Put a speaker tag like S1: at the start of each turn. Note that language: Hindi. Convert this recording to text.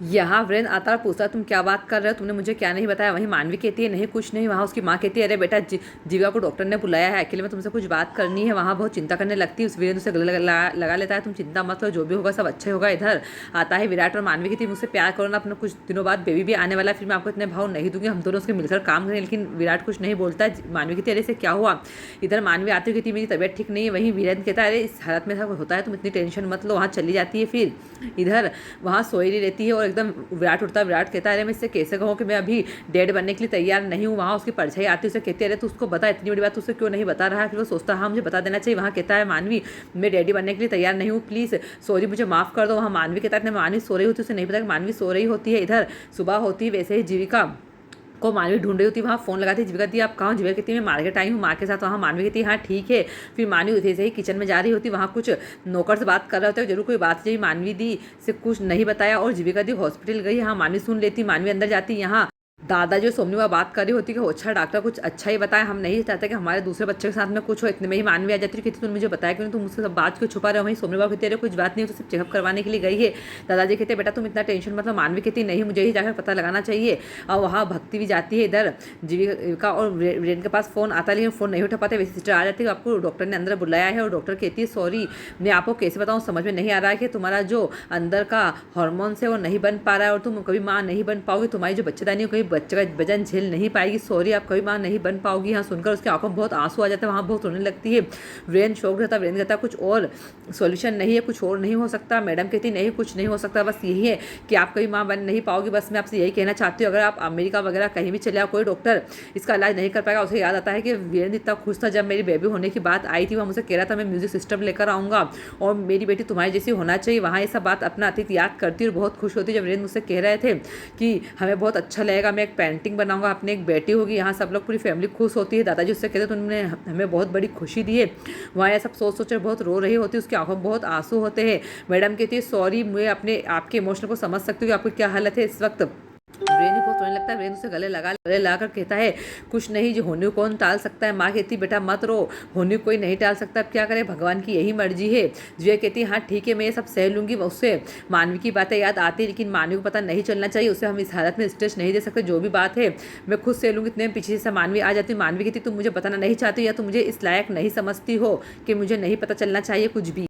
S1: यहाँ वीरेंद्र आता और पूछता तुम क्या बात कर रहे हो, तुमने मुझे क्या नहीं बताया। वहीं मानवी कहती है नहीं कुछ नहीं। वहाँ उसकी माँ कहती है अरे बेटा जीवा को डॉक्टर ने बुलाया है, अकेले में तुमसे कुछ बात करनी है। वहाँ बहुत चिंता करने लगती है। उस वीरेंद्र उसे गले लगा लेता है तुम चिंता मत लो, जो भी होगा सब अच्छा होगा। इधर आता है विराट और मानवी कहती है मुझसे प्यार करो ना, अपने कुछ दिनों बाद बेबी भी आने वाला है, फिर मैं आपको इतने भाव नहीं दूंगी, हम दोनों उसके मिलकर काम करें। लेकिन विराट कुछ नहीं बोलता है। मानवी कहती है अरे से क्या हुआ। इधर मानवी आती हुई कहती है मेरी तबीयत ठीक नहीं है। वहीं वीरेंद्र कहता है अरे इस हालत में ऐसा होता है, तुम इतनी टेंशन मत लो। वहाँ चली जाती है। फिर इधर वहाँ सोई नहीं रहती है और एकदम विराट उठता है। विराट कहता है अरे मैं इससे कैसे कहूँ कि मैं अभी डेड बनने के लिए तैयार नहीं हूँ। वहाँ उसकी परछाई आती है, उसे कहती है अरे तू उसको बता, इतनी बड़ी बात उसे क्यों नहीं बता रहा है। फिर वो सोचता है हाँ मुझे बता देना चाहिए। वहाँ कहता है मानवी मैं डैडी बनने के लिए तैयार नहीं हूँ, प्लीज़ सॉरी मुझे माफ़ कर दो। वहाँ मानवी कहता है मानवी सो रही होती है, उसे नहीं पता कि मानवी सो रही होती है। इधर सुबह होती है, वैसे ही जीविका को मानवी ढूंढ रही होती है। वहाँ फ़ोन लगाती है। जीविका दी आप कहाँ। जीविका कहती है मैं मार्केट आई हूँ माँ के साथ। वहाँ मानवी कहती है हाँ ठीक है। फिर मानवी उधर से ही किचन में जा रही होती है। वहाँ कुछ नौकर से बात कर रहे होते हैं, जरूर कोई बात जब मानवी दी से कुछ नहीं बताया और जीविका दी हॉस्पिटल गई। हाँ मानवी सुन लेती, मानवी अंदर जाती। यहाँ दादा जो सोमनी में बात कर रही होती है कि अच्छा डॉक्टर कुछ अच्छा ही बताया, हम नहीं चाहते कि हमारे दूसरे बच्चे के साथ में कुछ हो। इतने में ही मानवी आ जाती है कि तुमने मुझे बताया क्यों, तुम मुझसे सब बात क्यों छुपा रहे हो। वहीं सोमनी बाबू कहते रहे कुछ बात नहीं, तो सिर्फ चेकअप करवाने के लिए गई है। दादाजी कहते बेटा तुम इतना टेंशन मतलब। मानवी कहती नहीं मुझे ही जाकर पता लगाना चाहिए। और वहाँ भक्ति भी जाती है। इधर जीविका और वीरेंद्र के पास फ़ोन आता है लेकिन फ़ोन नहीं उठा पाते। वैसे सिस्टर आ जाती है आपको डॉक्टर ने अंदर बुलाया है और डॉक्टर कहती है सॉरी मैं आपको कैसे बताऊँ, समझ में नहीं आ रहा है कि तुम्हारा जो अंदर का हार्मोन्स है वो नहीं बन पा रहा है और तुम कभी माँ नहीं बन पाओगी। तुम्हारी जो बच्चेदानी है कभी बच्चे का वजन झेल नहीं पाएगी। सॉरी आप कभी माँ नहीं बन पाओगी। यहाँ सुनकर उसकी आंखों में बहुत आंसू आ जाते हैं, वहाँ बहुत रोने लगती है। वीरेंद्र शौक रहता है। वीरेंद्र कहता कुछ और सॉल्यूशन नहीं है, कुछ और नहीं हो सकता। मैडम कहती नहीं कुछ नहीं हो सकता, बस यही है कि आप कभी माँ बन नहीं पाओगी। बस मैं आपसे यही कहना चाहती हूँ अगर आप अमेरिका वगैरह कहीं भी चले आओ कोई डॉक्टर इसका इलाज नहीं कर पाएगा। उसे याद आता है कि वीरेंद्र इतना खुश था जब मेरी बेबी होने की बात आई थी। वह मुझे कह रहा था मैं म्यूजिक सिस्टम लेकर आऊँगा और मेरी बेटी तुम्हारी जैसी होना चाहिए। वहाँ ये सब बात अपना अतीत याद करती और बहुत खुश होती जब वीरेंद्र मुझसे कह रहे थे कि हमें बहुत अच्छा लगेगा, मैं एक पेंटिंग बनाऊंगा, अपने एक बेटी होगी। यहाँ सब लोग पूरी फैमिली खुश होती है। दादाजी उससे कहते तुमने हमें बहुत बड़ी खुशी दी है। वहाँ यह सब सोच सोच बहुत रो रही होती है, उसकी आंखों में बहुत आंसू होते हैं। मैडम कहती है सॉरी मैं अपने आपके इमोशनल को समझ सकती हूँ कि आपकी क्या हालत है इस वक्त। वीरेंद्र बहुत रोने लगता है। वीरेंद्र उसे गले लगाकर कहता है कुछ नहीं, जो होने को कौन टाल सकता है। माँ कहती बेटा मत रो, होने कोई नहीं टाल सकता, अब क्या करे भगवान की यही मर्जी है। जिया कहती है हाँ ठीक है मैं ये सब सह लूंगी। उससे मानवी की बातें याद आती है लेकिन मानवी को पता नहीं चलना चाहिए, उसे हम इस हालत में स्ट्रेस नहीं दे सकते। जो भी बात है मैं खुद सह लूंगी। इतने पीछे से मानवी आ जाती है। मानवी कहती तुम मुझे बताना नहीं चाहती या तुम मुझे इस लायक नहीं समझती हो कि मुझे नहीं पता चलना चाहिए कुछ भी।